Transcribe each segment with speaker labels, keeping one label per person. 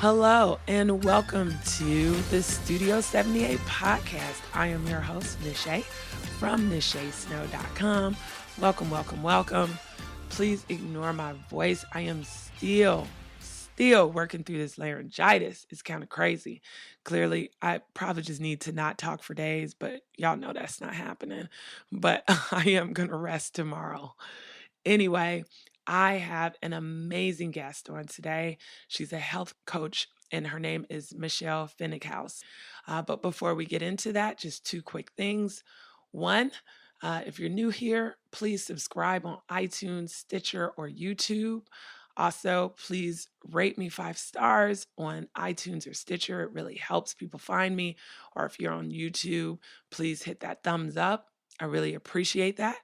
Speaker 1: Hello and welcome to the Studio 78 podcast. I am your host, Nache from NacheSnow.com. Welcome, welcome, welcome. Please ignore my voice. I am still working through this laryngitis. It's kind of crazy. Clearly, I probably just need to not talk for days, but y'all know that's not happening. But I am going to rest tomorrow. Anyway, I have an amazing guest on today. She's a health coach, and her name is Michelle Pfennighaus. But before we get into that, just two quick things. One, if you're new here, please subscribe on iTunes, Stitcher, or YouTube. Also, please rate me 5 stars on iTunes or Stitcher. It really helps people find me. Or if you're on YouTube, please hit that thumbs up. I really appreciate that.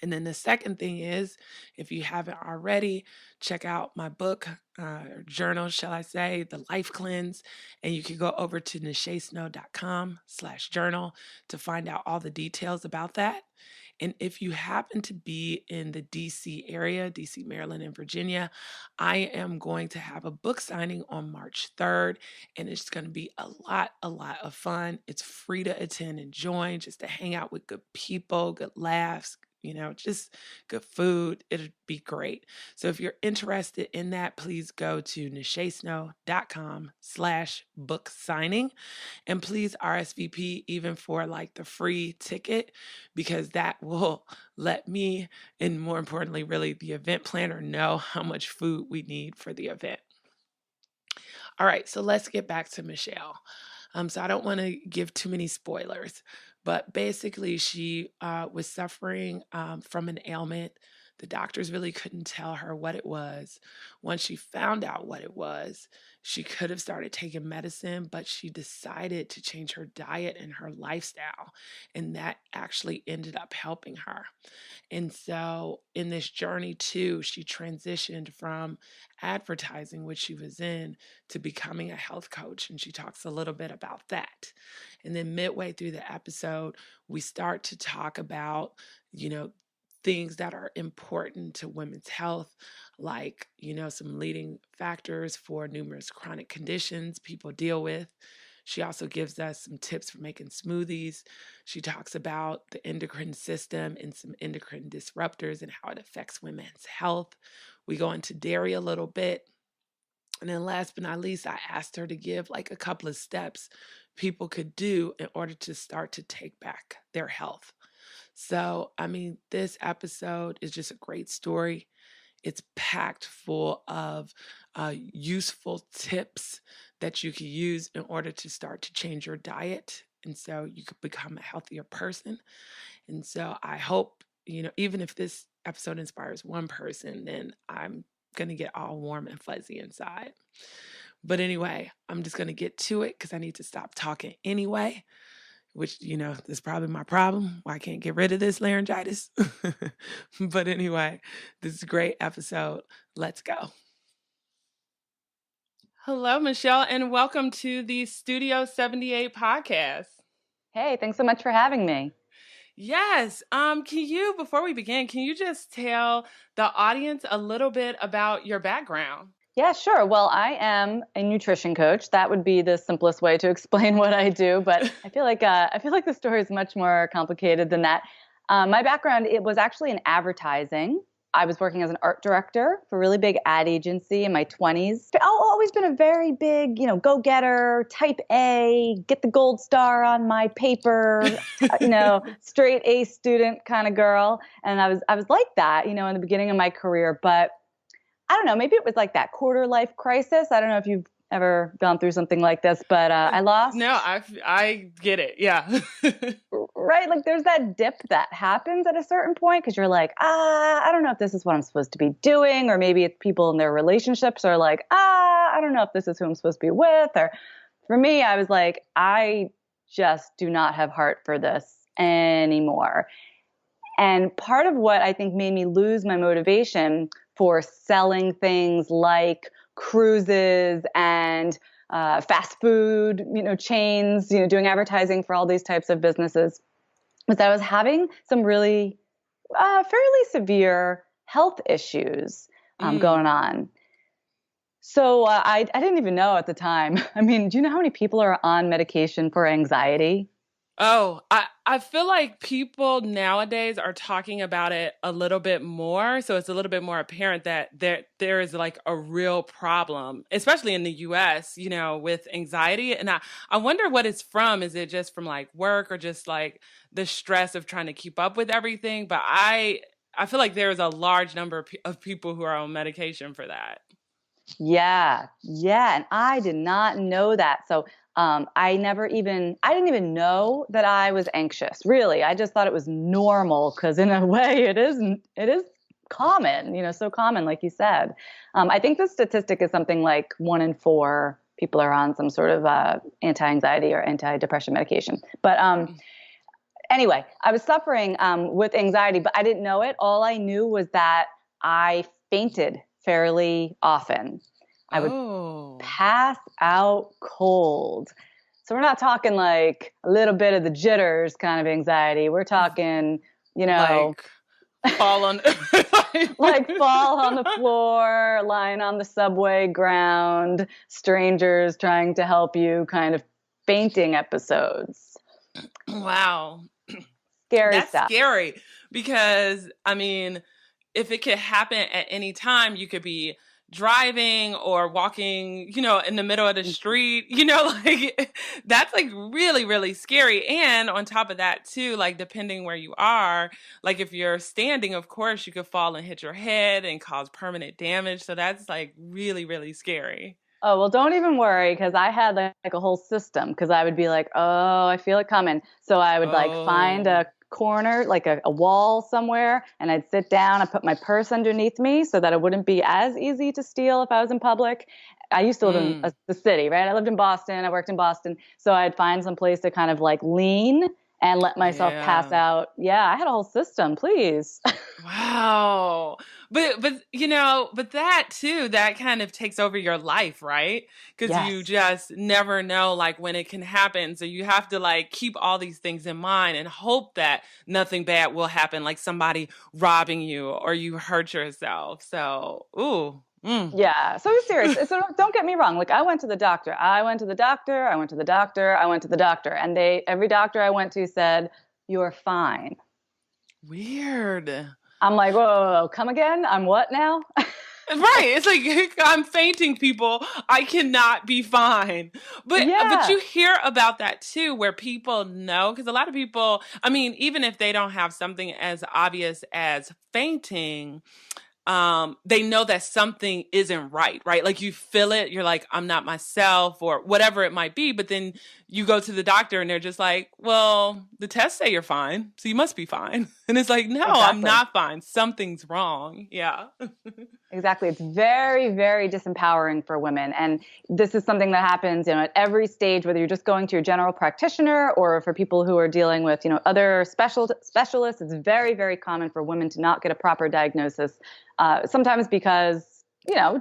Speaker 1: And then the second thing is, if you haven't already, check out my book, or journal, shall I say, The Life Cleanse. And you can go over to nachesnow.com/journal to find out all the details about that. And if you happen to be in the DC area, DC, Maryland, and Virginia, I am going to have a book signing on March 3rd, and it's going to be a lot of fun. It's free to attend and join, just to hang out with good people, good laughs, just good food. It'd be great. So if you're interested in that, please go to nachesnow.com/book signing. And please RSVP even for like the free ticket, because that will let me, and more importantly, really the event planner, know how much food we need for the event. All right, so let's get back to Michelle. So I don't want to give too many spoilers, but basically she was suffering from an ailment. The doctors really couldn't tell her what it was. Once she found out what it was, she could have started taking medicine, but she decided to change her diet and her lifestyle, and that actually ended up helping her. And so in this journey too, she transitioned from advertising, which she was in, to becoming a health coach. And she talks a little bit about that. And then midway through the episode, we start to talk about, things that are important to women's health, like, some leading factors for numerous chronic conditions people deal with. She also gives us some tips for making smoothies. She talks about the endocrine system and some endocrine disruptors and how it affects women's health. We go into dairy a little bit. And then last but not least, I asked her to give like a couple of steps people could do in order to start to take back their health. So, this episode is just a great story. It's packed full of useful tips that you can use in order to start to change your diet. And so you could become a healthier person. And so I hope, even if this episode inspires one person, then I'm going to get all warm and fuzzy inside. But anyway, I'm just going to get to it because I need to stop talking anyway, which, is probably my problem. Why I can't get rid of this laryngitis. But anyway, this is a great episode. Let's go. Hello, Michelle, and welcome to the Studio 78 podcast.
Speaker 2: Hey, thanks so much for having me.
Speaker 1: Yes. Before we begin, can you just tell the audience a little bit about your background?
Speaker 2: Yeah, sure. Well, I am a nutrition coach. That would be the simplest way to explain what I do. But I feel like the story is much more complicated than that. My background, it was actually in advertising. I was working as an art director for a really big ad agency in my 20s. I've always been a very big, go-getter, type A, get the gold star on my paper, straight A student kind of girl. And I was like that, in the beginning of my career. But I don't know, maybe it was like that quarter life crisis. I don't know if you've ever gone through something like this, but I lost.
Speaker 1: No, I get it. Yeah.
Speaker 2: Right. Like there's that dip that happens at a certain point because you're like, I don't know if this is what I'm supposed to be doing. Or maybe it's people in their relationships are like, I don't know if this is who I'm supposed to be with. Or for me, I was like, I just do not have heart for this anymore. And part of what I think made me lose my motivation for selling things like cruises and fast food, chains, doing advertising for all these types of businesses, was I was having some really fairly severe health issues going on. So I didn't even know at the time. I mean, do you know how many people are on medication for anxiety?
Speaker 1: Oh, I feel like people nowadays are talking about it a little bit more, so it's a little bit more apparent that there is like a real problem, especially in the US, with anxiety. And I wonder what it's from. Is it just from like work or just like the stress of trying to keep up with everything? But I feel like there is a large number of people who are on medication for that.
Speaker 2: Yeah, yeah, and I did not know that. So I didn't even know that I was anxious. Really, I just thought it was normal because in a way it is common, so common, like you said. I think the statistic is something like 1 in 4 people are on some sort of anti-anxiety or anti-depression medication. But anyway, I was suffering with anxiety, but I didn't know it. All I knew was that I fainted fairly often. I would
Speaker 1: Oh,
Speaker 2: pass out cold. So we're not talking like a little bit of the jitters kind of anxiety. We're talking, you know,
Speaker 1: like fall on.
Speaker 2: like fall on the floor, lying on the subway ground, strangers trying to help you, kind of fainting episodes.
Speaker 1: Wow.
Speaker 2: Scary
Speaker 1: That's
Speaker 2: stuff.
Speaker 1: scary because, I mean, if it could happen at any time, you could be driving or walking, in the middle of the street, like that's like really, really scary. And on top of that, too, like depending where you are, like if you're standing, of course, you could fall and hit your head and cause permanent damage. So that's like really, really scary.
Speaker 2: Oh, well, don't even worry because I had like a whole system because I would be like, oh, I feel it coming. So I would like find
Speaker 1: Oh,
Speaker 2: a corner, like a wall somewhere, and I'd sit down. I put my purse underneath me so that it wouldn't be as easy to steal if I was in public. I used to live in
Speaker 1: mm,
Speaker 2: the city, right? I lived in Boston. I worked in Boston. So I'd find some place to kind of like lean and let myself pass
Speaker 1: yeah.
Speaker 2: out. Yeah, I had a whole system, please.
Speaker 1: Wow. But that too, that kind of takes over your life, right? Because you
Speaker 2: Yes.
Speaker 1: just never know like when it can happen. So you have to like keep all these things in mind and hope that nothing bad will happen, like somebody robbing you or you hurt yourself. So, ooh. Mm.
Speaker 2: Yeah, so it's serious. So don't get me wrong. Like I went to the doctor. I went to the doctor. I went to the doctor. I went to the doctor, and every doctor I went to said, "You're fine."
Speaker 1: Weird.
Speaker 2: I'm like, whoa, whoa, whoa, come again? I'm what now?
Speaker 1: Right. It's like I'm fainting, people. I cannot be fine. But
Speaker 2: Yeah.
Speaker 1: you hear about that too, where people know, because a lot of people, I mean, even if they don't have something as obvious as fainting, they know that something isn't right, right? Like you feel it, you're like, I'm not myself, or whatever it might be. But then you go to the doctor and they're just like, well, the tests say you're fine, so you must be fine. And it's like, no, I'm
Speaker 2: Exactly.
Speaker 1: not fine. Something's wrong. Yeah.
Speaker 2: Exactly. It's very, very disempowering for women. And this is something that happens, at every stage, whether you're just going to your general practitioner or for people who are dealing with, other specialists. It's very, very common for women to not get a proper diagnosis. Sometimes because,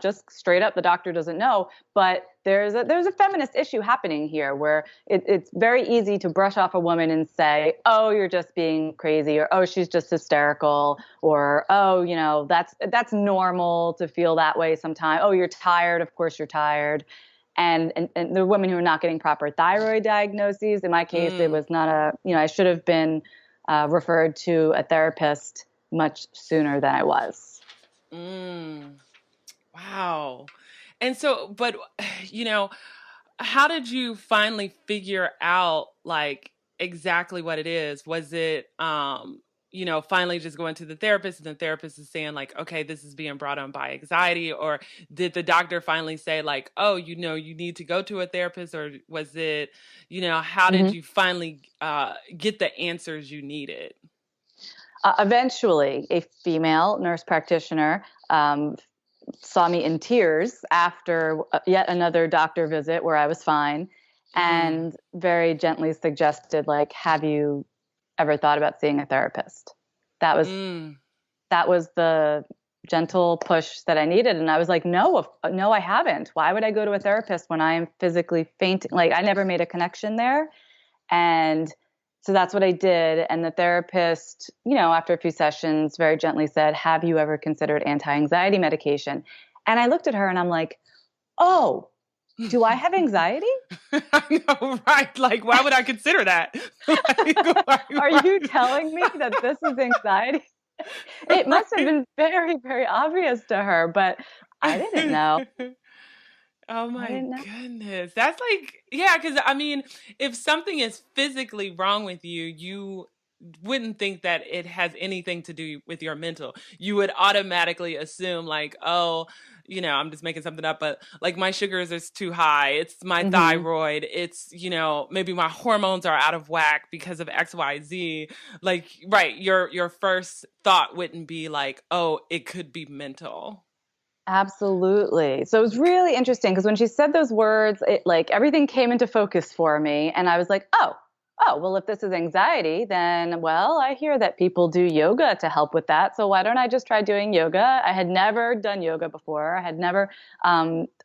Speaker 2: just straight up the doctor doesn't know. But there's a feminist issue happening here where it's very easy to brush off a woman and say, oh, you're just being crazy, or oh, she's just hysterical, or oh, that's normal to feel that way sometimes. Oh, you're tired. Of course you're tired. And the women who are not getting proper thyroid diagnoses. In my case, it
Speaker 1: Mm.
Speaker 2: was not I should have been referred to a therapist much sooner than I was.
Speaker 1: Mm. Wow. And so, but you know, how did you finally figure out like exactly what it is? Was it finally just going to the therapist and the therapist is saying like, okay, this is being brought on by anxiety, or did the doctor finally say like, oh, you need to go to a therapist, or was it, how did
Speaker 2: Mhm.
Speaker 1: you finally get the answers you needed?
Speaker 2: Eventually, a female nurse practitioner saw me in tears after yet another doctor visit where I was fine,
Speaker 1: Mm.
Speaker 2: and very gently suggested, like, "Have you ever thought about seeing a therapist?" That was
Speaker 1: Mm.
Speaker 2: that was the gentle push that I needed, and I was like, "No, no, I haven't. Why would I go to a therapist when I am physically fainting?" Like, I never made a connection there, and so that's what I did. And the therapist, after a few sessions, very gently said, "Have you ever considered anti anxiety medication?" And I looked at her and I'm like, oh, do I have anxiety?
Speaker 1: I know, right? Like, why would I consider that? Like,
Speaker 2: Are you
Speaker 1: why?
Speaker 2: telling me that this is anxiety? It must have
Speaker 1: Right?
Speaker 2: been very, very obvious to her, but I didn't know.
Speaker 1: Oh
Speaker 2: I
Speaker 1: my
Speaker 2: didn't know.
Speaker 1: goodness. That's like, yeah, because I mean, if something is physically wrong with you, you wouldn't think that it has anything to do with your mental. You would automatically assume, like, oh, I'm just making something up, but like my sugars is too high. It's my
Speaker 2: Hmm.
Speaker 1: thyroid. It's, maybe my hormones are out of whack because of XYZ. Like, right, your first thought wouldn't be like, oh, it could be mental.
Speaker 2: Absolutely. So it was really interesting because when she said those words, it like everything came into focus for me. And I was like, well, if this is anxiety, then, well, I hear that people do yoga to help with that. So why don't I just try doing yoga? I had never done yoga before. I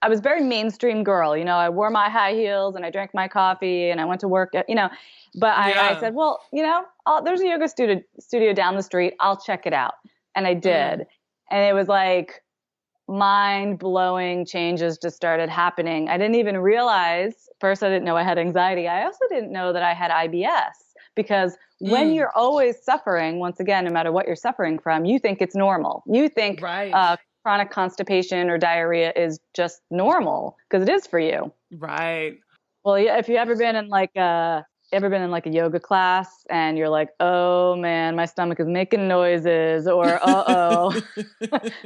Speaker 2: was very mainstream girl. I wore my high heels and I drank my coffee and I went to work, but I
Speaker 1: Yeah.
Speaker 2: said, well, there's a yoga studio down the street. I'll check it out. And I
Speaker 1: Mm.
Speaker 2: did. And it was like, mind blowing changes just started happening. I didn't even realize, first, I didn't know I had anxiety. I also didn't know that I had IBS because when
Speaker 1: Mm.
Speaker 2: you're always suffering, once again, no matter what you're suffering from, you think it's normal. You think
Speaker 1: Right.
Speaker 2: chronic constipation or diarrhea is just normal because it is for you.
Speaker 1: Right.
Speaker 2: Well, yeah, if you ever been in like a yoga class and you're like, oh man, my stomach is making noises, or uh-oh,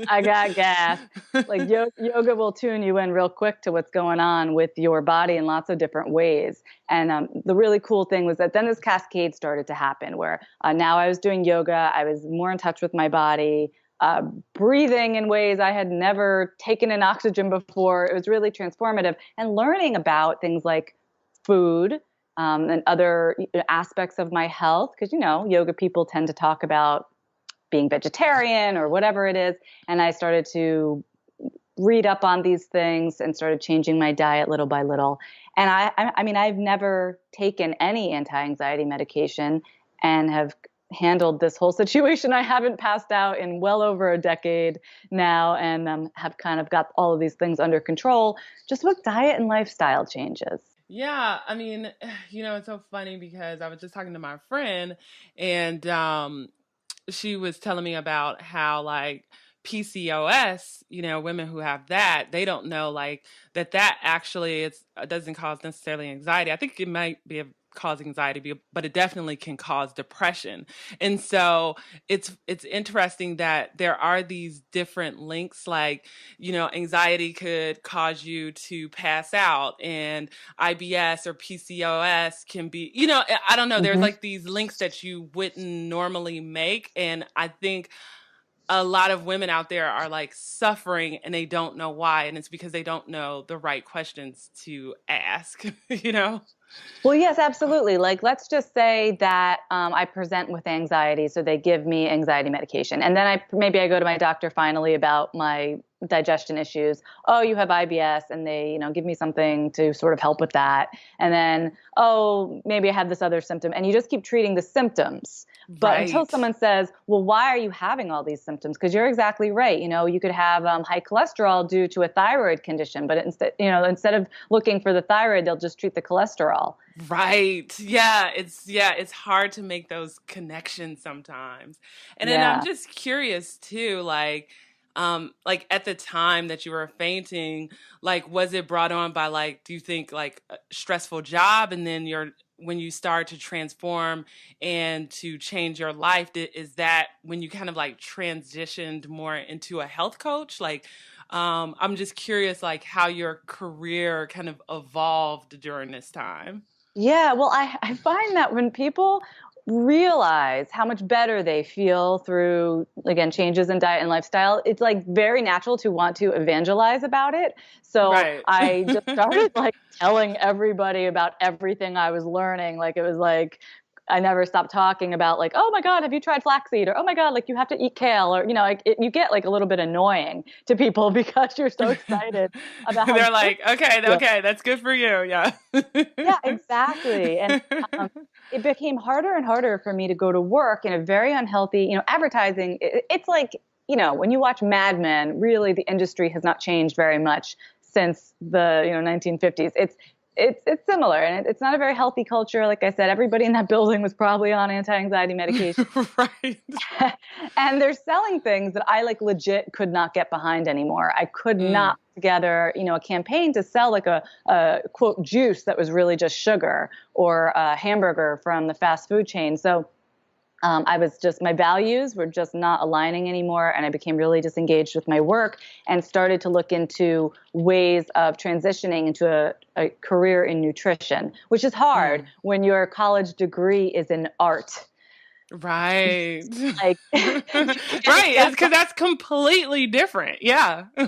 Speaker 2: I got gas. Like yoga will tune you in real quick to what's going on with your body in lots of different ways. And the really cool thing was that then this cascade started to happen where now I was doing yoga. I was more in touch with my body, uh, breathing in ways I had never taken in oxygen before. It was really transformative. And learning about things like food, and other aspects of my health. Because, yoga people tend to talk about being vegetarian or whatever it is. And I started to read up on these things and started changing my diet little by little. And I mean, I've never taken any anti-anxiety medication and have handled this whole situation. I haven't passed out in well over a decade now, and have kind of got all of these things under control just with diet and lifestyle changes.
Speaker 1: Yeah, I mean, it's so funny because I was just talking to my friend and she was telling me about how like PCOS, women who have that, they don't know like that actually doesn't cause necessarily anxiety. I think it might be cause anxiety, but it definitely can cause depression. And so it's interesting that there are these different links, like, anxiety could cause you to pass out, and IBS or PCOS can be, I don't know, there's
Speaker 2: Hmm.
Speaker 1: like these links that you wouldn't normally make. And I think a lot of women out there are like suffering and they don't know why. And it's because they don't know the right questions to ask, you know?
Speaker 2: Well, yes, absolutely. Like, let's just say that I present with anxiety, so they give me anxiety medication, and then maybe I go to my doctor finally about my digestion issues. Oh, you have IBS, and they, give me something to sort of help with that, and then oh, maybe I have this other symptom, and you just keep treating the symptoms. But until
Speaker 1: Right.
Speaker 2: someone says, well, why are you having all these symptoms? Because you're exactly right. You could have high cholesterol due to a thyroid condition, but instead of looking for the thyroid, they'll just treat the cholesterol.
Speaker 1: Right. Yeah, it's hard to make those connections sometimes. And then I'm
Speaker 2: Yeah.
Speaker 1: just curious too, like at the time that you were fainting, like was it brought on by like do you think like a stressful job, and then when you start to transform and to change your life, is that when you kind of like transitioned more into a health coach? Like I'm just curious like how your career kind of evolved during this time.
Speaker 2: Yeah, well, I find that when people realize how much better they feel through, again, changes in diet and lifestyle, it's like very natural to want to evangelize about it. So
Speaker 1: Right.
Speaker 2: I just started like telling everybody about everything I was learning. Like it was like I never stopped talking about like, oh my God, have you tried flaxseed? Or oh my God, like you have to eat kale. Or, like you get like a little bit annoying to people because you're so excited about how
Speaker 1: They're
Speaker 2: good
Speaker 1: like, okay,
Speaker 2: you feel.
Speaker 1: okay, that's good for you. Yeah.
Speaker 2: Yeah, exactly. And um, it became harder and harder for me to go to work in a very unhealthy, it's like, when you watch Mad Men, really the industry has not changed very much since the 1950s. It's similar, and it's not a very healthy culture. Like I said, everybody in that building was probably on anti-anxiety medication.
Speaker 1: Right.
Speaker 2: And they're selling things that I like legit could not get behind anymore. I could not put together, a campaign to sell like a quote juice that was really just sugar, or a hamburger from the fast food chain. So my values were just not aligning anymore. And I became really disengaged with my work and started to look into ways of transitioning into a career in nutrition, which is hard when your college degree is in art.
Speaker 1: Right.
Speaker 2: Like,
Speaker 1: Right. It's because that's completely different. Yeah.
Speaker 2: yeah,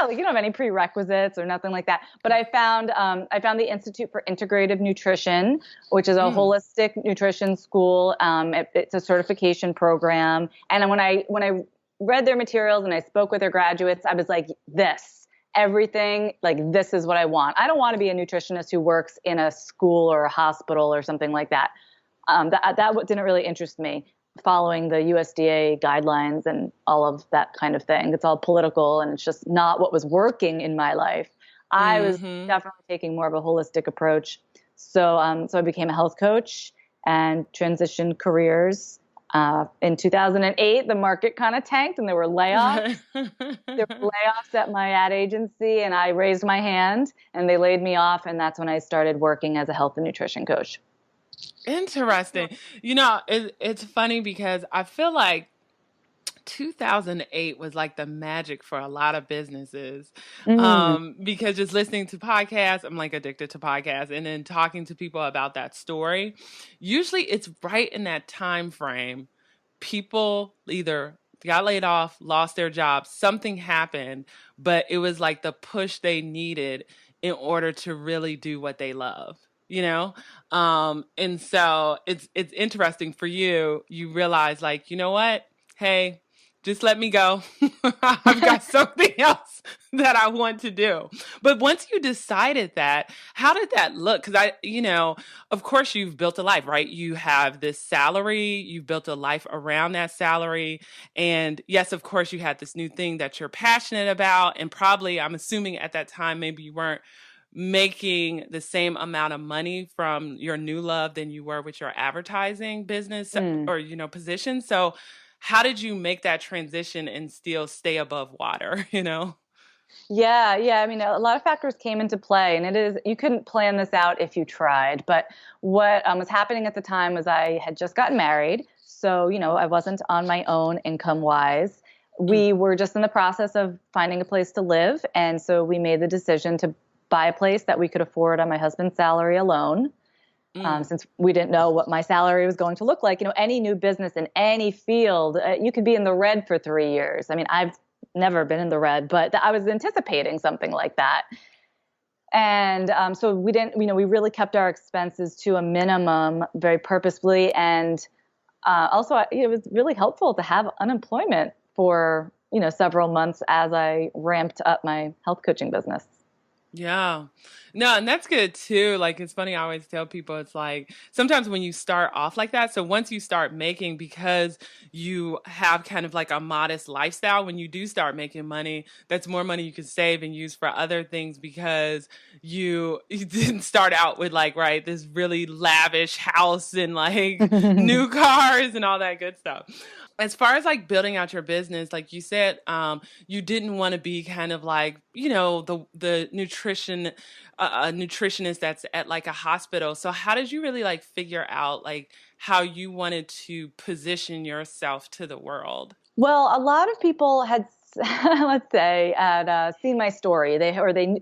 Speaker 2: like you don't have any prerequisites or nothing like that. But I found the Institute for Integrative Nutrition, which is a holistic nutrition school. It's a certification program. And when I read their materials and I spoke with their graduates, I was like, everything, like this is what I want. I don't want to be a nutritionist who works in a school or a hospital or something like that. That didn't really interest me, following the USDA guidelines and all of that kind of thing. It's all political, and it's just not what was working in my life. I was definitely taking more of a holistic approach. So I became a health coach and transitioned careers. In 2008, the market kind of tanked and there were layoffs. There were layoffs at my ad agency, and I raised my hand and they laid me off. And that's when I started working as a health and nutrition coach.
Speaker 1: Interesting. It's funny because I feel like 2008 was like the magic for a lot of businesses. Because just listening to podcasts, I'm like addicted to podcasts, and then talking to people about that story. Usually it's right in that time frame. People either got laid off, lost their jobs, something happened, but it was like the push they needed in order to really do what they love. And so it's interesting for you. You realize, like, you know what? Hey, just let me go. I've got something else that I want to do. But once you decided that, how did that look? Because of course you've built a life, right? You have this salary, you've built a life around that salary. And yes, of course you had this new thing that you're passionate about. And probably, I'm assuming at that time, maybe you weren't making the same amount of money from your new love than you were with your advertising business or, position. So how did you make that transition and still stay above water,
Speaker 2: Yeah. I mean, a lot of factors came into play, and you couldn't plan this out if you tried. But what was happening at the time was I had just gotten married. So, I wasn't on my own income wise. We were just in the process of finding a place to live. And so we made the decision to buy a place that we could afford on my husband's salary alone. Since we didn't know what my salary was going to look like. Any new business in any field, you could be in the red for 3 years. I mean, I've never been in the red, but I was anticipating something like that. And so we didn't, we really kept our expenses to a minimum very purposefully. And also, it was really helpful to have unemployment for, several months as I ramped up my health coaching business.
Speaker 1: Yeah. No, and that's good too. Like, it's funny. I always tell people, it's like sometimes when you start off like that. So once you start making, because you have kind of like a modest lifestyle, when you do start making money, that's more money you can save and use for other things, because you didn't start out with like, right, this really lavish house and like new cars and all that good stuff. As far as like building out your business, like you said, you didn't want to be kind of like, the nutritionist that's at like a hospital. So how did you really like figure out like how you wanted to position yourself to the world?
Speaker 2: Well, a lot of people had, let's say, had seen my story.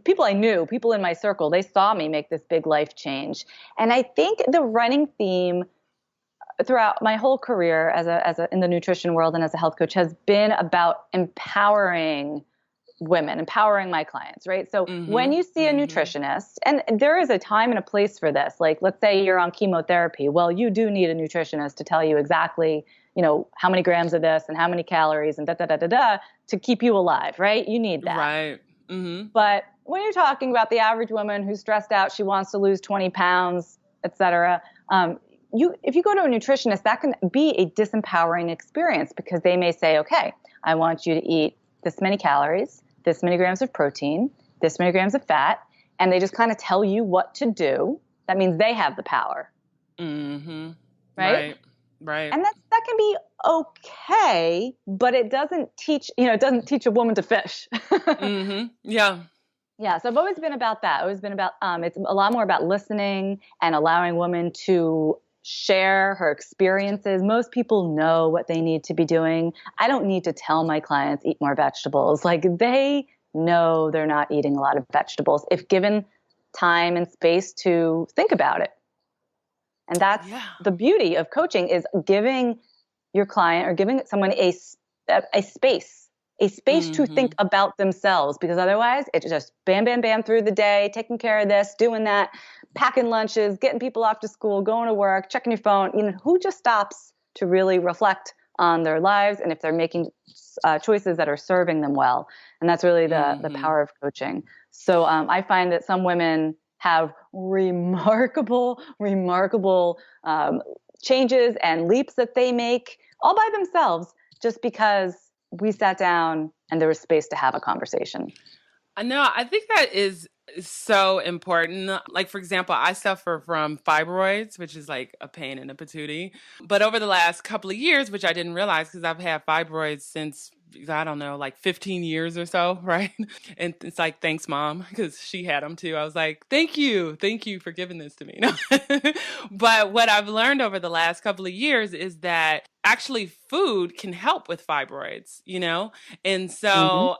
Speaker 2: People I knew, people in my circle, they saw me make this big life change. And I think the running theme throughout my whole career in the nutrition world and as a health coach has been about empowering women, empowering my clients, right? So when you see a nutritionist, and there is a time and a place for this, like let's say you're on chemotherapy, well, you do need a nutritionist to tell you exactly, how many grams of this and how many calories and to keep you alive, right? You need that.
Speaker 1: Right.
Speaker 2: But when you're talking about the average woman who's stressed out, she wants to lose 20 pounds, et cetera, if you go to a nutritionist, that can be a disempowering experience, because they may say, okay, I want you to eat this many calories, this many grams of protein, this many grams of fat, and they just kind of tell you what to do. That means they have the power.
Speaker 1: Mm-hmm.
Speaker 2: Right?
Speaker 1: Right. Right.
Speaker 2: And that can be okay, but it doesn't teach, it doesn't teach a woman to fish.
Speaker 1: Mm-hmm. Yeah.
Speaker 2: Yeah, so I've always been about that. Always been about it's a lot more about listening and allowing women to share her experiences. Most people know what they need to be doing. I don't need to tell my clients eat more vegetables. Like they know they're not eating a lot of vegetables if given time and space to think about it. And that's
Speaker 1: Yeah.
Speaker 2: the beauty of coaching is giving your client or giving someone a space to
Speaker 1: Mm-hmm.
Speaker 2: think about themselves, because otherwise it's just bam, bam, bam through the day, taking care of this, doing that, packing lunches, getting people off to school, going to work, checking your phone. Who just stops to really reflect on their lives and if they're making choices that are serving them well? And that's really the
Speaker 1: Mm-hmm.
Speaker 2: power of coaching. So I find that some women have remarkable changes and leaps that they make all by themselves just because we sat down and there was space to have a conversation.
Speaker 1: No, I think that is so important. Like, for example, I suffer from fibroids, which is like a pain in the patootie. But over the last couple of years, which I didn't realize because I've had fibroids since, I don't know, like 15 years or so, right? And it's like, thanks, mom, because she had them too. I was like, thank you. Thank you for giving this to me. No. But what I've learned over the last couple of years is that actually food can help with fibroids, you know? And
Speaker 2: Mm-hmm.
Speaker 1: so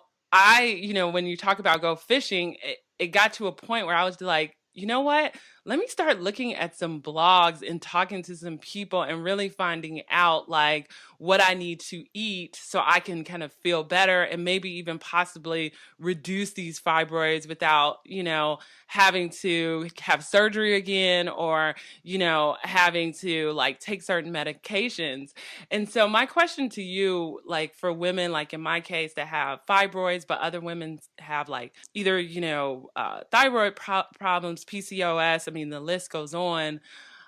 Speaker 1: when you talk about go fishing, it got to a point where I was like, you know what? Let me start looking at some blogs and talking to some people and really finding out like what I need to eat so I can kind of feel better and maybe even possibly reduce these fibroids without, having to have surgery again or, having to like take certain medications. And so my question to you, like for women, like in my case that have fibroids, but other women have like either, thyroid problems, PCOS, I mean, the list goes on.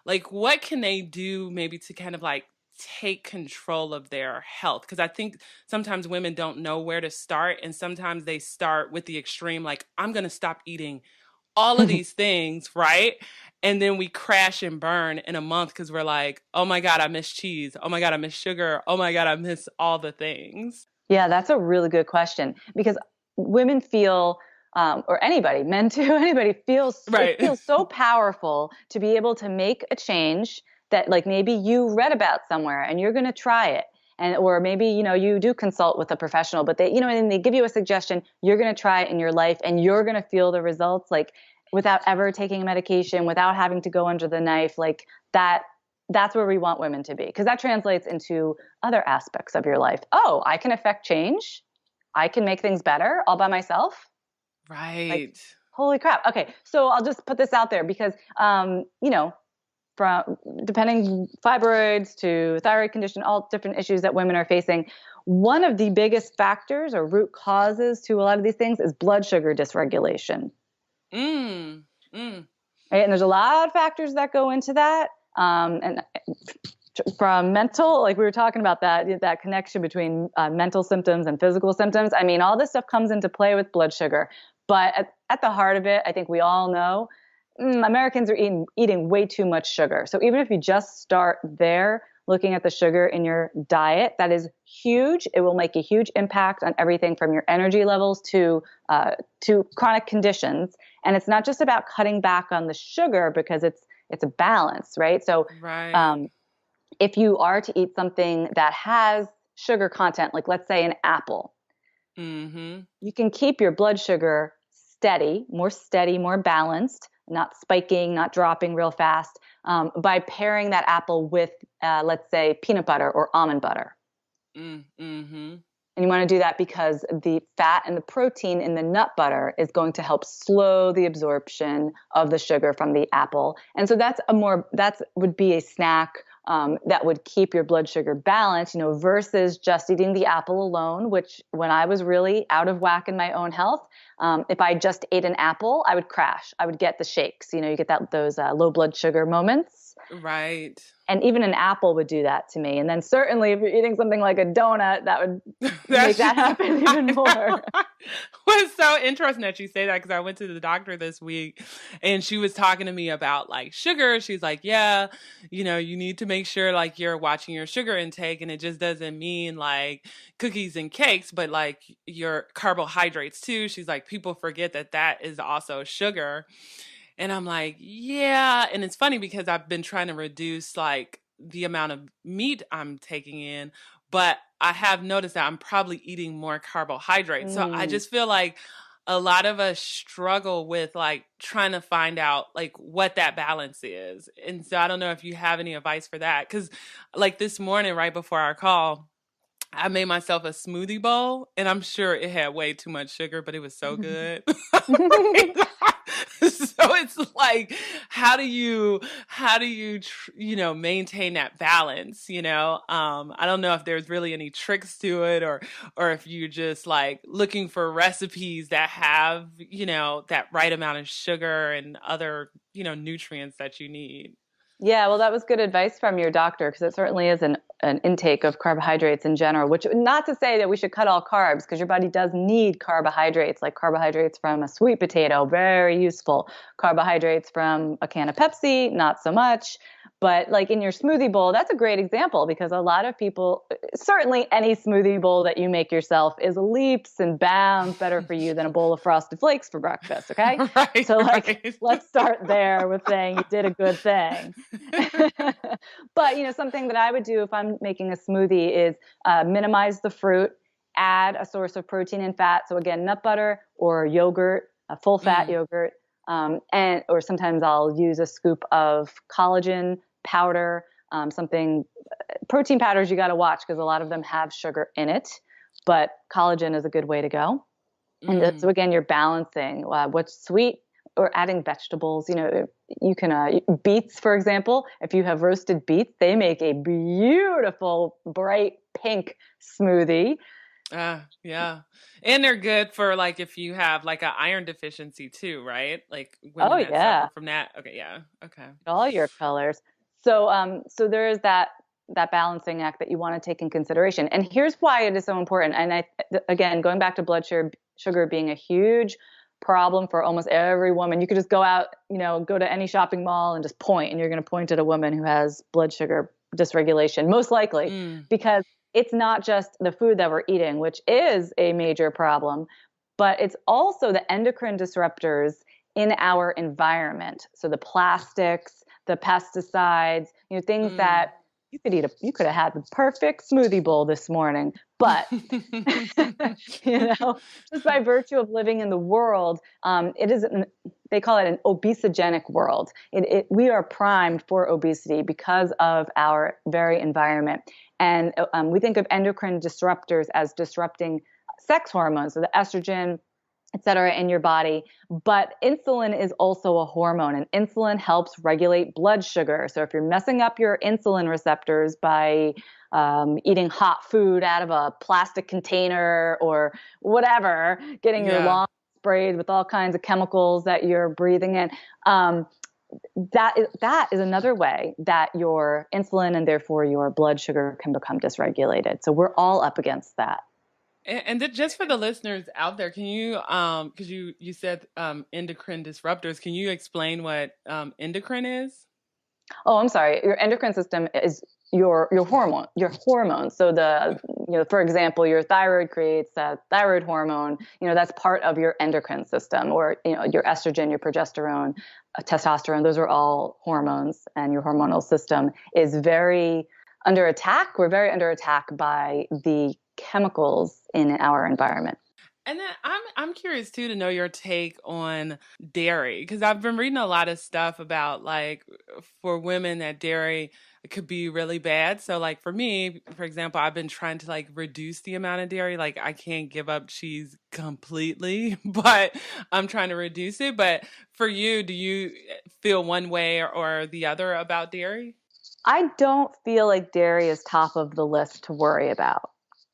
Speaker 1: Like what can they do maybe to kind of like take control of their health? Because I think sometimes women don't know where to start. And sometimes they start with the extreme, like, I'm going to stop eating all of these things, right? And then we crash and burn in a month because we're like, oh my God, I miss cheese. Oh my God, I miss sugar. Oh my God, I miss all the things.
Speaker 2: Yeah, that's a really good question because women feel, or anybody, men too, anybody feels, it
Speaker 1: Right.
Speaker 2: feels so powerful to be able to make a change that like maybe you read about somewhere and you're going to try it. And, or maybe, you do consult with a professional, but they, and they give you a suggestion, you're going to try it in your life and you're going to feel the results like without ever taking a medication, without having to go under the knife, like that's where we want women to be because that translates into other aspects of your life. Oh, I can affect change. I can make things better all by myself. Like,
Speaker 1: Right.
Speaker 2: holy crap. Okay. So I'll just put this out there because, from depending fibroids to thyroid condition, all different issues that women are facing. One of the biggest factors or root causes to a lot of these things is blood sugar dysregulation.
Speaker 1: Mm. Mm.
Speaker 2: Right? And there's a lot of factors that go into that. And from mental, like we were talking about that connection between mental symptoms and physical symptoms. I mean, all this stuff comes into play with blood sugar. But at the heart of it, I think we all know Americans are eating way too much sugar. So even if you just start there, looking at the sugar in your diet, that is huge. It will make a huge impact on everything from your energy levels to chronic conditions. And it's not just about cutting back on the sugar because it's a balance, right? So
Speaker 1: Right.
Speaker 2: if you are to eat something that has sugar content, like let's say an apple,
Speaker 1: Mm-hmm.
Speaker 2: you can keep your blood sugar steady, more balanced, not spiking, not dropping real fast, by pairing that apple with, let's say, peanut butter or almond butter.
Speaker 1: Mm-hmm.
Speaker 2: And you want to do that because the fat and the protein in the nut butter is going to help slow the absorption of the sugar from the apple. And so that would be a snack that would keep your blood sugar balanced, versus just eating the apple alone, which when I was really out of whack in my own health, if I just ate an apple, I would crash. I would get the shakes. You get those low blood sugar moments.
Speaker 1: Right.
Speaker 2: And even an apple would do that to me. And then certainly if you're eating something like a donut, that would make
Speaker 1: That's
Speaker 2: that
Speaker 1: just,
Speaker 2: happen even more.
Speaker 1: was so interesting that you say that because I went to the doctor this week and she was talking to me about like sugar. She's like, yeah, you need to make sure like you're watching your sugar intake and it just doesn't mean like cookies and cakes, but like your carbohydrates too. She's like, people forget that that is also sugar. And I'm like, yeah. And it's funny because I've been trying to reduce like the amount of meat I'm taking in, but I have noticed that I'm probably eating more carbohydrates. So I
Speaker 2: Mm.
Speaker 1: just feel like a lot of us struggle with like trying to find out like what that balance is. And so I don't know if you have any advice for that. Cause like this morning, right before our call, I made myself a smoothie bowl, and I'm sure it had way too much sugar, but it was so good. So it's like, how do you maintain that balance? I don't know if there's really any tricks to it, or if you just like looking for recipes that have that right amount of sugar and other nutrients that you need.
Speaker 2: Yeah, well, that was good advice from your doctor because it certainly is an intake of carbohydrates in general, which not to say that we should cut all carbs because your body does need carbohydrates, like carbohydrates from a sweet potato, very useful. Carbohydrates from a can of Pepsi, not so much. But like in your smoothie bowl, that's a great example because a lot of people, certainly any smoothie bowl that you make yourself is leaps and bounds better for you than a bowl of Frosted Flakes for breakfast, okay?
Speaker 1: Right,
Speaker 2: So like,
Speaker 1: right.
Speaker 2: let's start there with saying you did a good thing. But something that I would do if I'm making a smoothie is minimize the fruit, add a source of protein and fat. So again, nut butter or yogurt, a full fat
Speaker 1: Mm,
Speaker 2: yogurt, and or sometimes I'll use a scoop of collagen powder. Something protein powders you got to watch because a lot of them have sugar in it, but collagen is a good way to go. And so
Speaker 1: mm.
Speaker 2: again, you're balancing what's sweet or adding vegetables. You can beets, for example. If you have roasted beets, they make a beautiful bright pink smoothie.
Speaker 1: Yeah. And they're good for like if you have like an iron deficiency too, right? Like
Speaker 2: Oh
Speaker 1: women that suffer
Speaker 2: yeah,
Speaker 1: from that. Okay, yeah. Okay.
Speaker 2: all your colors. So there is that balancing act that you want to take in consideration. And here's why it is so important. And again, going back to blood sugar being a huge problem for almost every woman. You could just go out, go to any shopping mall and just point, and you're going to point at a woman who has blood sugar dysregulation, most likely,
Speaker 1: Mm,
Speaker 2: because it's not just the food that we're eating, which is a major problem, but it's also the endocrine disruptors in our environment. So the plastics, the pesticides, things
Speaker 1: mm.
Speaker 2: that you could have had the perfect smoothie bowl this morning, but just by virtue of living in the world, they call it an obesogenic world. We are primed for obesity because of our very environment. And we think of endocrine disruptors as disrupting sex hormones, so the estrogen, et cetera, in your body. But insulin is also a hormone, and insulin helps regulate blood sugar. So if you're messing up your insulin receptors by eating hot food out of a plastic container or whatever, getting your
Speaker 1: Yeah.
Speaker 2: lungs sprayed with all kinds of chemicals that you're breathing in, that is another way that your insulin and therefore your blood sugar can become dysregulated. So we're all up against that.
Speaker 1: And just for the listeners out there, can you because you said endocrine disruptors, can you explain what endocrine is?
Speaker 2: Oh, I'm sorry. Your endocrine system is your hormones. So for example, your thyroid creates a thyroid hormone. That's part of your endocrine system, or your estrogen, your progesterone, testosterone. Those are all hormones, and your hormonal system is very under attack. We're very under attack by the chemicals in our environment.
Speaker 1: And then I'm curious too to know your take on dairy because I've been reading a lot of stuff about like for women that dairy could be really bad. So like for me, for example, I've been trying to like reduce the amount of dairy. Like I can't give up cheese completely, but I'm trying to reduce it. But for you, do you feel one way or the other about dairy?
Speaker 2: I don't feel like dairy is top of the list to worry about.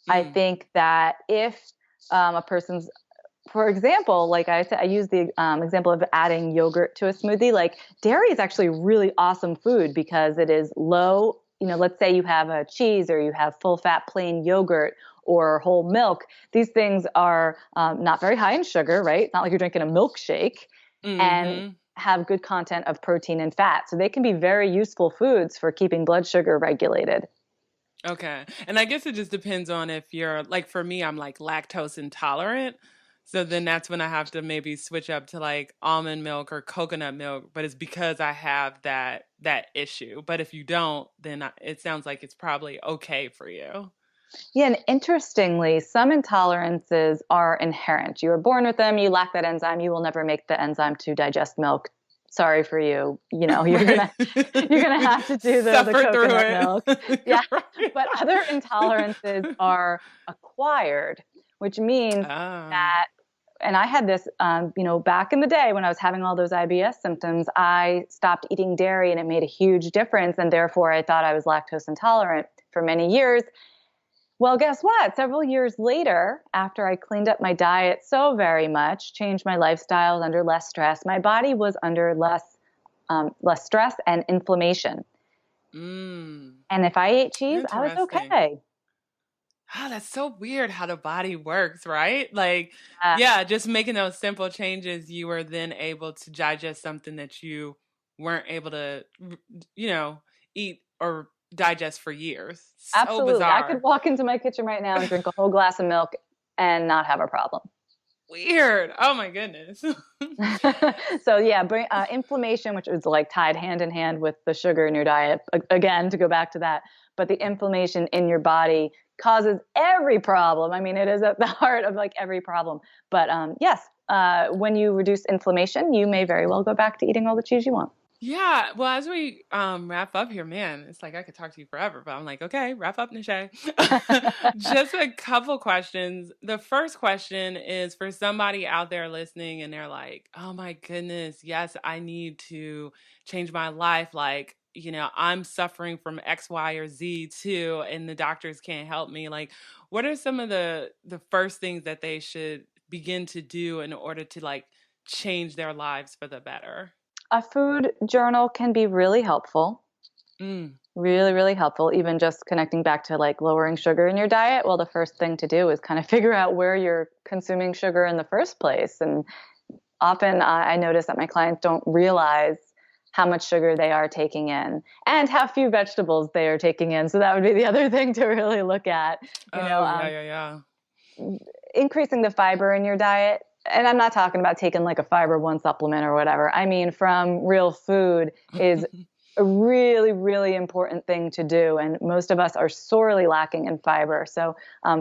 Speaker 2: I
Speaker 1: Mm,
Speaker 2: think that if a person's for example, like I said, I use the example of adding yogurt to a smoothie. Like dairy is actually really awesome food because it is low. Let's say you have a cheese or you have full fat plain yogurt or whole milk. These things are not very high in sugar, right? It's not like you're drinking a milkshake, and
Speaker 1: Mm-hmm.
Speaker 2: have good content of protein and fat. So they can be very useful foods for keeping blood sugar regulated.
Speaker 1: Okay. And I guess it just depends on if you're like for me, I'm like lactose intolerant. So then that's when I have to maybe switch up to like almond milk or coconut milk, but it's because I have that issue. But if you don't, then it sounds like it's probably okay for you.
Speaker 2: Yeah, and interestingly, some intolerances are inherent. You were born with them, you lack that enzyme, you will never make the enzyme to digest milk. Sorry for you. You're
Speaker 1: Right.
Speaker 2: gonna you're gonna have to do the
Speaker 1: Suffer through
Speaker 2: coconut milk.
Speaker 1: it.
Speaker 2: Yeah.
Speaker 1: Right.
Speaker 2: But other intolerances are acquired, which means
Speaker 1: Ah.
Speaker 2: that, and I had this, back in the day when I was having all those IBS symptoms, I stopped eating dairy and it made a huge difference. And therefore I thought I was lactose intolerant for many years. Well, guess what? Several years later, after I cleaned up my diet so very much, changed my lifestyle under less stress, my body was under less stress and inflammation.
Speaker 1: Mm.
Speaker 2: And if I ate cheese, I was
Speaker 1: Interesting.
Speaker 2: okay.
Speaker 1: Ah, that's so weird how the body works, right? Like,
Speaker 2: Uh,
Speaker 1: yeah, just making those simple changes, you were then able to digest something that you weren't able to, you know, eat or digest for years. So
Speaker 2: Absolutely. I could
Speaker 1: bizarre.
Speaker 2: walk into my kitchen right now and drink a whole glass of milk and not have a problem.
Speaker 1: Weird. Oh my goodness.
Speaker 2: So yeah, inflammation, which is like tied hand in hand with the sugar in your diet. Again, to go back to that, but the inflammation in your body causes every problem. I mean, it is at the heart of like every problem. But yes, when you reduce inflammation, you may very well go back to eating all the cheese you want.
Speaker 1: Yeah, well, as we wrap up here, man, it's like I could talk to you forever, but I'm like, okay, wrap up, Nache. Just a couple questions. The first question is for somebody out there listening, and they're like, oh my goodness, yes, I need to change my life. Like, I'm suffering from X, Y, or Z too, and the doctors can't help me. Like, what are some of the first things that they should begin to do in order to like change their lives for the better?
Speaker 2: A food journal can be really helpful.
Speaker 1: Mm.
Speaker 2: Really, really helpful. Even just connecting back to like lowering sugar in your diet. Well, the first thing to do is kind of figure out where you're consuming sugar in the first place. And often I notice that my clients don't realize how much sugar they are taking in and how few vegetables they are taking in. So that would be the other thing to really look at. You know,
Speaker 1: Oh, yeah, yeah, yeah.
Speaker 2: increasing the fiber in your diet. And I'm not talking about taking like a fiber one supplement or whatever. I mean, from real food is a really, really important thing to do. And most of us are sorely lacking in fiber. So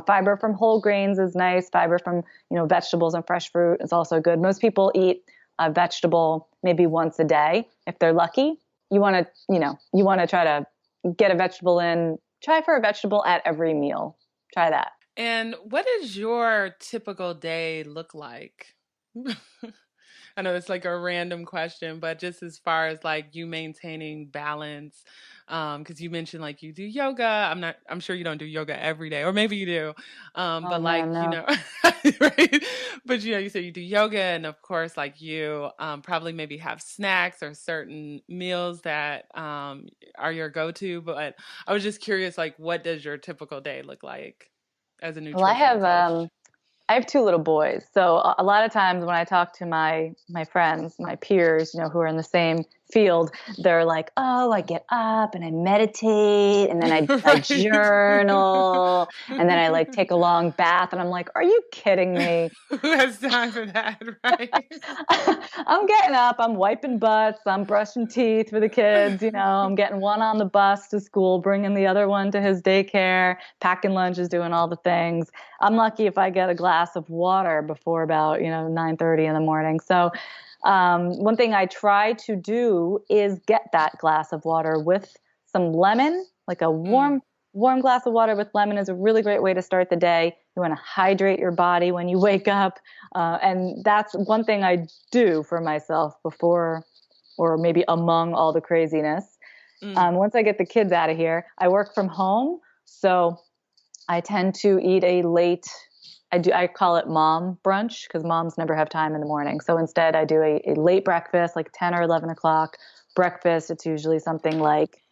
Speaker 2: fiber from whole grains is nice. Fiber from, vegetables and fresh fruit is also good. Most people eat a vegetable maybe once a day. If they're lucky, you want to try to get a vegetable in. Try for a vegetable at every meal. Try that.
Speaker 1: And what does your typical day look like? I know it's like a random question, but just as far as like you maintaining balance, because you mentioned like you do yoga. I'm sure you don't do yoga every day, or maybe you do.
Speaker 2: Oh
Speaker 1: But like,
Speaker 2: man, no.
Speaker 1: right? But you said you do yoga, and of course, like you probably maybe have snacks or certain meals that are your go-to. But I was just curious, like, what does your typical day look like as a
Speaker 2: Well, I
Speaker 1: nutrition
Speaker 2: have
Speaker 1: coach?
Speaker 2: I have two little boys. So a lot of times when I talk to my friends, my peers, who are in the same field, they're like, "Oh, I get up and I meditate and then I
Speaker 1: Right.
Speaker 2: journal and then I like take a long bath." And I'm like, "Are you kidding me?"
Speaker 1: Who has time for that, right?
Speaker 2: I'm getting up, I'm wiping butts, I'm brushing teeth for the kids, I'm getting one on the bus to school, bringing the other one to his daycare, packing lunches, doing all the things. I'm lucky if I get a glass of water before about, 9:30 in the morning. So, one thing I try to do is get that glass of water with some lemon, like a
Speaker 1: Mm,
Speaker 2: warm glass of water with lemon is a really great way to start the day. You want to hydrate your body when you wake up. And that's one thing I do for myself before or maybe among all the craziness.
Speaker 1: mm,
Speaker 2: Once I get the kids out of here, I work from home. So I tend to eat a late I call it mom brunch because moms never have time in the morning. So instead I do a late breakfast, like 10 or 11 o'clock breakfast. It's usually something like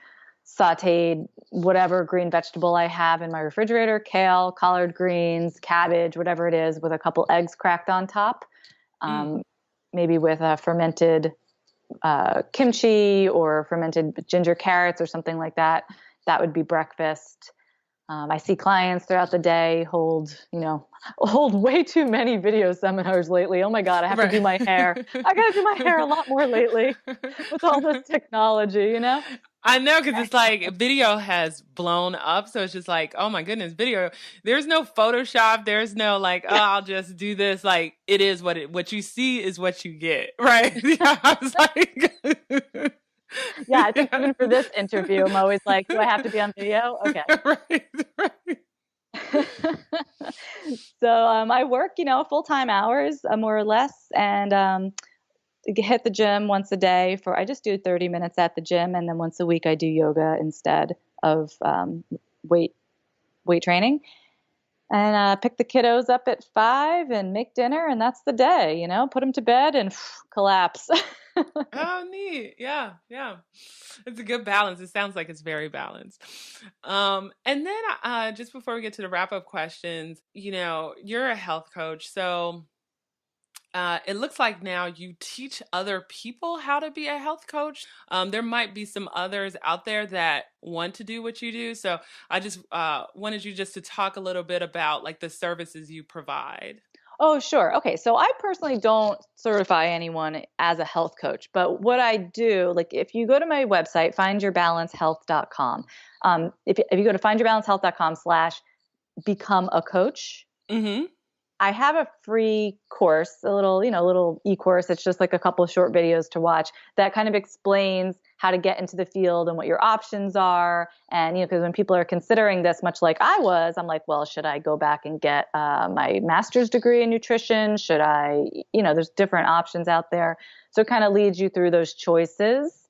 Speaker 2: sauteed whatever green vegetable I have in my refrigerator, kale, collard greens, cabbage, whatever it is, with a couple eggs cracked on top.
Speaker 1: Mm.
Speaker 2: Um, Maybe with a fermented kimchi or fermented ginger carrots or something like that. That would be breakfast. I see clients throughout the day hold way too many video seminars lately. Oh my God, I have to do
Speaker 1: Right.
Speaker 2: my hair. I got to do my hair a lot more lately with all this technology.
Speaker 1: I know, because it's like video has blown up. So it's just like, oh my goodness, video. There's no Photoshop. There's no like, oh, I'll just do this. Like, it is what you see is what you get. Right. Yeah, I was like,
Speaker 2: Yeah, I think
Speaker 1: yeah.
Speaker 2: even for this interview, I'm always like, do I have to be on video? Okay.
Speaker 1: Right. Right.
Speaker 2: So I work, full-time hours, more or less, and hit the gym once a day I just do 30 minutes at the gym, and then once a week I do yoga instead of weight weight training. And pick the kiddos up at 5 and make dinner, and that's the day. Put them to bed and collapse.
Speaker 1: Oh, neat. Yeah, yeah. It's a good balance. It sounds like it's very balanced. And then just before we get to the wrap up questions, you're a health coach. So it looks like now you teach other people how to be a health coach. There might be some others out there that want to do what you do. So I just wanted you just to talk a little bit about like the services you provide.
Speaker 2: Oh, sure. Okay. So I personally don't certify anyone as a health coach, but what I do, like if you go to my website, findyourbalancehealth.com, if you go to findyourbalancehealth.com/ become a coach,
Speaker 1: Mm-hmm.
Speaker 2: I have a free course, a little e-course. It's just like a couple of short videos to watch that kind of explains how to get into the field and what your options are. And, because when people are considering this, much like I was, I'm like, well, should I go back and get my master's degree in nutrition? Should I, there's different options out there. So it kind of leads you through those choices.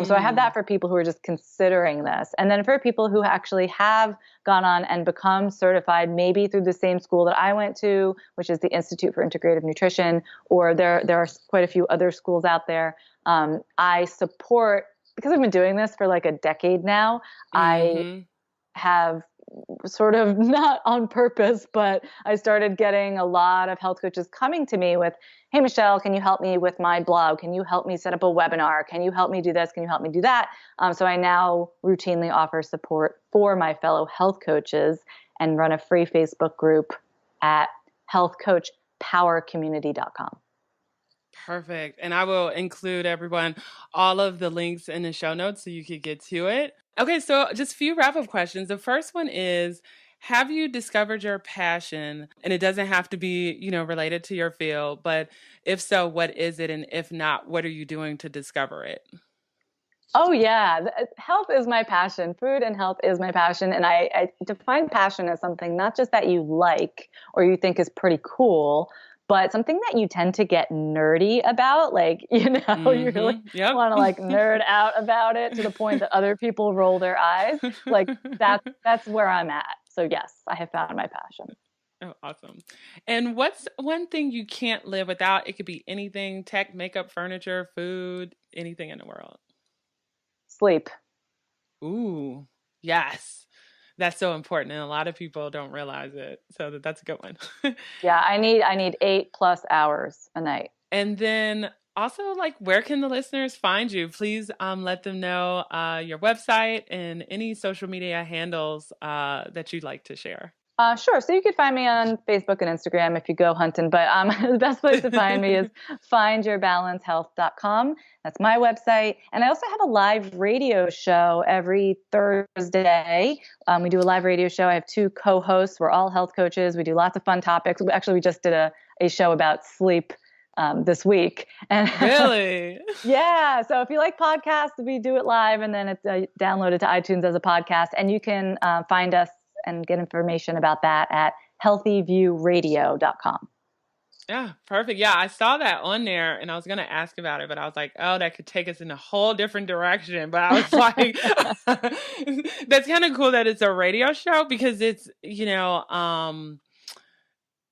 Speaker 2: So I have that for people who are just considering this. And then for people who actually have gone on and become certified, maybe through the same school that I went to, which is the Institute for Integrative Nutrition, or there are quite a few other schools out there. I support, because I've been doing this for like a decade now, I
Speaker 1: Mm-hmm.
Speaker 2: have sort of not on purpose, but I started getting a lot of health coaches coming to me with, hey, Michelle, can you help me with my blog? Can you help me set up a webinar? Can you help me do this? Can you help me do that? So I now routinely offer support for my fellow health coaches and run a free Facebook group at healthcoachpowercommunity.com.
Speaker 1: Perfect. And I will include everyone, all of the links in the show notes so you could get to it. Okay, so just a few wrap up questions. The first one is, have you discovered your passion? And it doesn't have to be, related to your field, but if so, what is it? And if not, what are you doing to discover it?
Speaker 2: Oh yeah, health is my passion. Food and health is my passion, and I define passion as something not just that you like or you think is pretty cool, but something that you tend to get nerdy about. Like you really
Speaker 1: Yep.
Speaker 2: want to like nerd out about it to the point that other people roll their eyes. Like that's where I'm at. So yes, I have found my passion.
Speaker 1: Oh, awesome. And what's one thing you can't live without? It could be anything: tech, makeup, furniture, food, anything in the world.
Speaker 2: Sleep.
Speaker 1: Ooh, yes. That's so important, and a lot of people don't realize it. So that's a good one.
Speaker 2: Yeah, I need 8+ hours a night.
Speaker 1: And then also, like, where can the listeners find you? Please let them know your website and any social media handles that you'd like to share.
Speaker 2: Sure. So you could find me on Facebook and Instagram if you go hunting, but the best place to find me is findyourbalancehealth.com. That's my website. And I also have a live radio show every Thursday. We do a live radio show. I have 2 co-hosts. We're all health coaches. We do lots of fun topics. Actually, we just did a show about sleep this week. And
Speaker 1: Really?
Speaker 2: yeah. So if you like podcasts, we do it live, and then it's downloaded to iTunes as a podcast. And you can find us and get information about that at healthyviewradio.com.
Speaker 1: Yeah, perfect. Yeah, I saw that on there and I was going to ask about it, but I was like, oh, that could take us in a whole different direction. But I was like, that's kind of cool that it's a radio show because it's,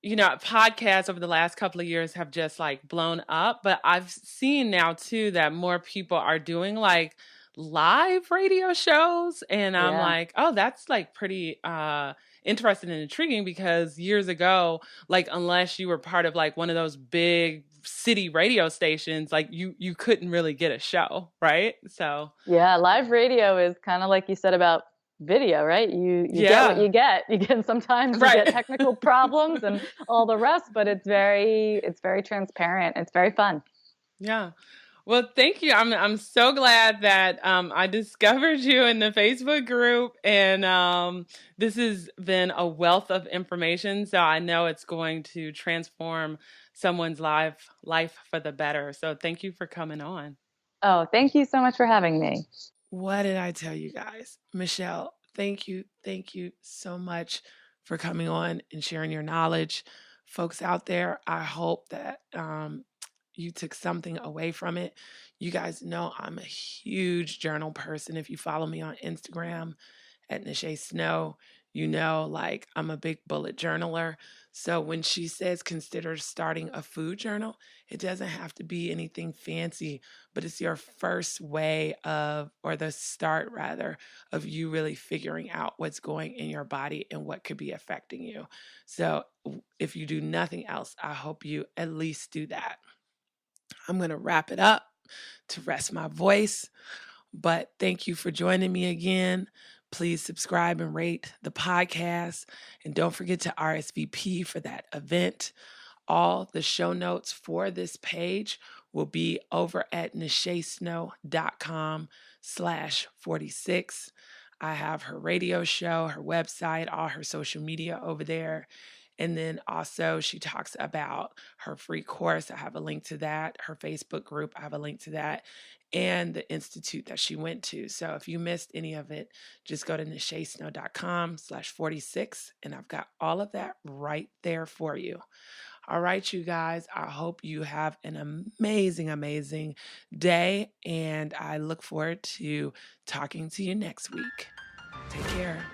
Speaker 1: podcasts over the last couple of years have just like blown up, but I've seen now too that more people are doing like live radio shows, and I'm
Speaker 2: Yeah.
Speaker 1: like, oh, that's like pretty interesting and intriguing, because years ago, like unless you were part of like one of those big city radio stations, like you couldn't really get a show, right? So,
Speaker 2: Yeah, live radio is kind of like you said about video, right? You get what
Speaker 1: yeah.
Speaker 2: you get. You get sometimes you get
Speaker 1: Right.
Speaker 2: technical problems and all the rest, but it's very transparent. It's very fun.
Speaker 1: Yeah. Well, thank you. I'm so glad that I discovered you in the Facebook group, and this has been a wealth of information. So I know it's going to transform someone's life for the better. So thank you for coming on.
Speaker 2: Oh, thank you so much for having me.
Speaker 1: What did I tell you guys? Michelle, thank you so much for coming on and sharing your knowledge. Folks out there, I hope that you took something away from it. You guys know I'm a huge journal person. If you follow me on Instagram at Nache Snow, you know, like I'm a big bullet journaler. So when she says consider starting a food journal, it doesn't have to be anything fancy, but it's your first way of, or the start rather, of you really figuring out what's going in your body and what could be affecting you. So if you do nothing else, I hope you at least do that. I'm going to wrap it up to rest my voice, but thank you for joining me again. Please subscribe and rate the podcast. And don't forget to RSVP for that event. All the show notes for this page will be over at nachesnow.com/46. I have her radio show, her website, all her social media over there. And then also, she talks about her free course. I have a link to that. Her Facebook group, I have a link to that. And the institute that she went to. So if you missed any of it, just go to nachesnow.com/46. And I've got all of that right there for you. All right, you guys, I hope you have an amazing, amazing day. And I look forward to talking to you next week. Take care.